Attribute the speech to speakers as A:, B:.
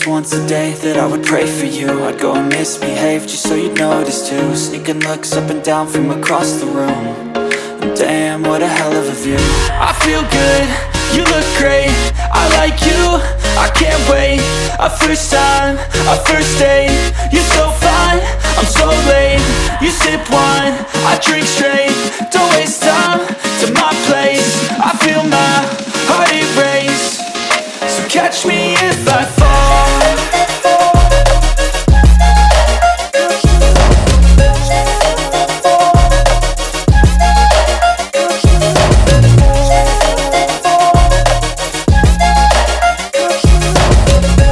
A: once a day that I would pray for you. I'd go and misbehave just so you'd notice too. Sneaking looks up and down from across the room. And damn, what a hell of a view. I feel good, you look great, I like you, I can't wait. A first time, a first date. You're so fine, I'm so late. You sip wine, I drink straight. Don't waste time to my place. I feel my heart erase. So catch me if I